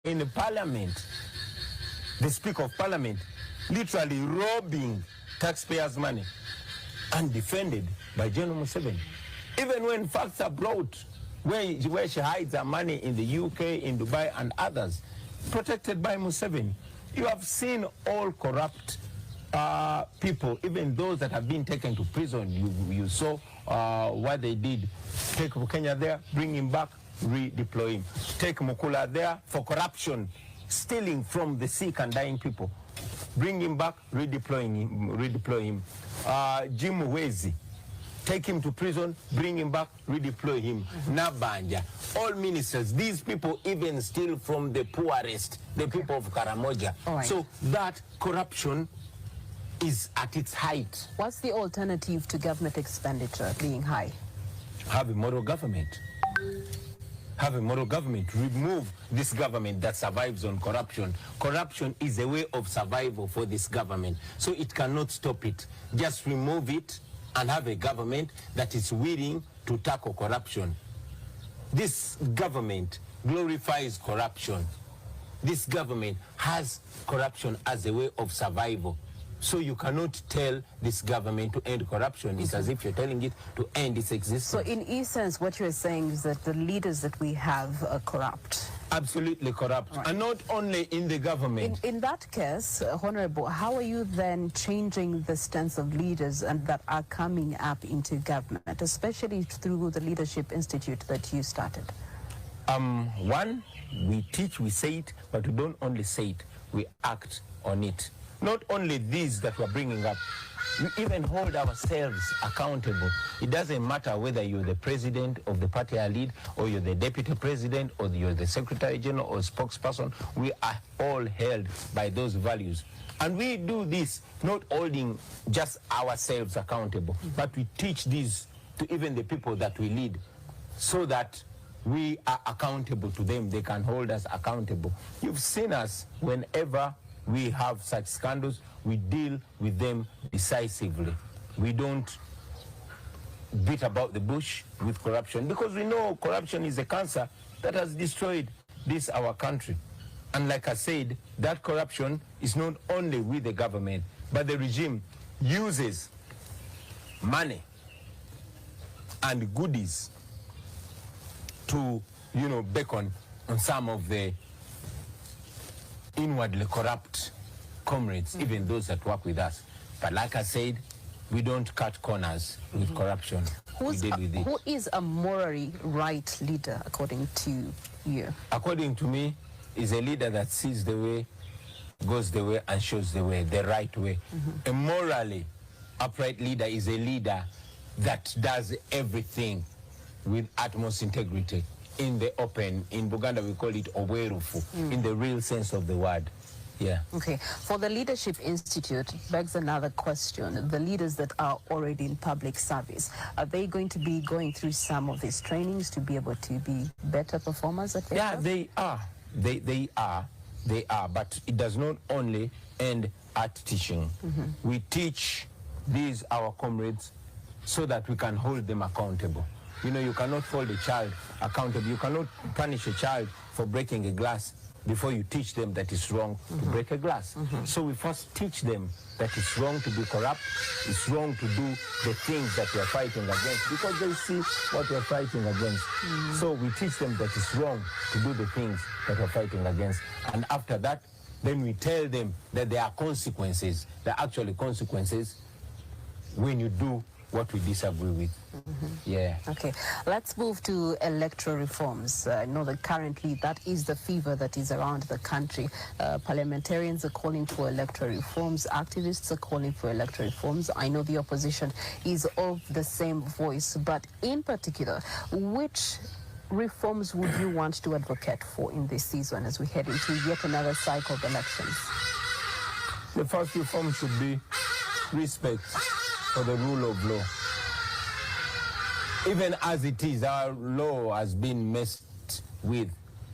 in the parliament, the Speaker of Parliament, literally robbing taxpayers' money, and defended by General Museveni. Even when facts are brought, where she hides her money in the UK, in Dubai, and others, protected by Museveni. You have seen all corrupt people, even those that have been taken to prison. You saw what they did. Take Kenya there, bring him back, redeploy him. Take Mukula there for corruption, stealing from the sick and dying people. Bring him back, redeploy him. Jim Wezi, take him to prison, bring him back, redeploy him. Nabanja, all ministers, these people even steal from the poorest, the people of Karamoja. Right. So that corruption is at its height. What's the alternative to government expenditure being high? Have a moral government. Have a moral government. Remove this government that survives on corruption. Corruption is a way of survival for this government, so it cannot stop it. Just remove it and have a government that is willing to tackle corruption. This government glorifies corruption. This government has corruption as a way of survival. So you cannot tell this government to end corruption. It's as if you're telling it to end its existence. So in essence, what you're saying is that the leaders that we have are corrupt. Absolutely corrupt. Right. And not only in the government. In that case, Honorable, how are you then changing the stance of leaders and that are coming up into government, especially through the Leadership Institute that you started? One, we teach, we say it, but we don't only say it, we act on it. Not only these that we're bringing up, we even hold ourselves accountable. It doesn't matter whether you're the president of the party I lead, or you're the deputy president, or you're the secretary general or spokesperson. We are all held by those values. And we do this not holding just ourselves accountable, but we teach these to even the people that we lead, so that we are accountable to them. They can hold us accountable. You've seen us whenever we have such scandals, we deal with them decisively. We don't beat about the bush with corruption, because we know corruption is a cancer that has destroyed our country. And like I said, that corruption is not only with the government, but the regime uses money and goodies to, beckon on some of the inwardly corrupt comrades, even those that work with us. But like I said, we don't cut corners with corruption. We deal with it. Who is a morally right leader, according to you? According to me, is a leader that sees the way, goes the way, and shows the way, the right way. A morally upright leader is a leader that does everything with utmost integrity. In the open, in Uganda we call it obwerufu, in the real sense of the word. Yeah. Okay. For the Leadership Institute, begs another question. The leaders that are already in public service, are they going to be going through some of these trainings to be able to be better performers at their job? They are. They are. But it does not only end at teaching. We teach these, our comrades, so that we can hold them accountable. You cannot hold a child accountable. You cannot punish a child for breaking a glass before you teach them that it's wrong to break a glass. So we first teach them that it's wrong to be corrupt, it's wrong to do the things that we are fighting against, because they see what we're fighting against. So we teach them that it's wrong to do the things that we're fighting against. And after that, then we tell them that there are consequences, there are actually consequences when you do what we disagree with. Yeah. Okay, let's move to electoral reforms. I know that currently that is the fever that is around the country. Parliamentarians are calling for electoral reforms. Activists are calling for electoral reforms. I know the opposition is of the same voice, but in particular, which reforms would you want to advocate for in this season as we head into yet another cycle of elections? The first reform should be respect for the rule of law. Even as it is, our law has been messed with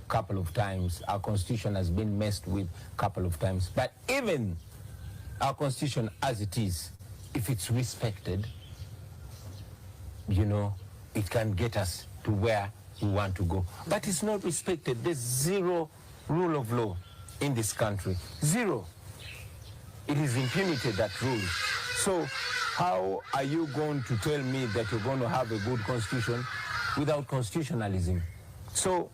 a couple of times. Our constitution has been messed with a couple of times. But even our constitution as it is, if it's respected, it can get us to where we want to go. But it's not respected. There's zero rule of law in this country? Zero. It is impunity that rules. So how are you going to tell me that you're going to have a good constitution without constitutionalism? So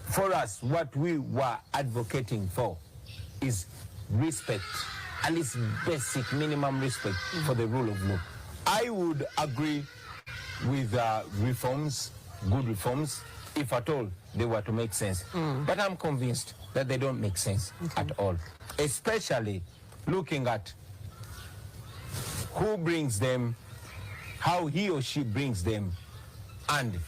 for us, what we were advocating for is respect, at least basic minimum respect for the rule of law. I would agree with reforms, good reforms, if at all they were to make sense. But I'm convinced that they don't make sense at all, especially looking at who brings them, how he or she brings them, and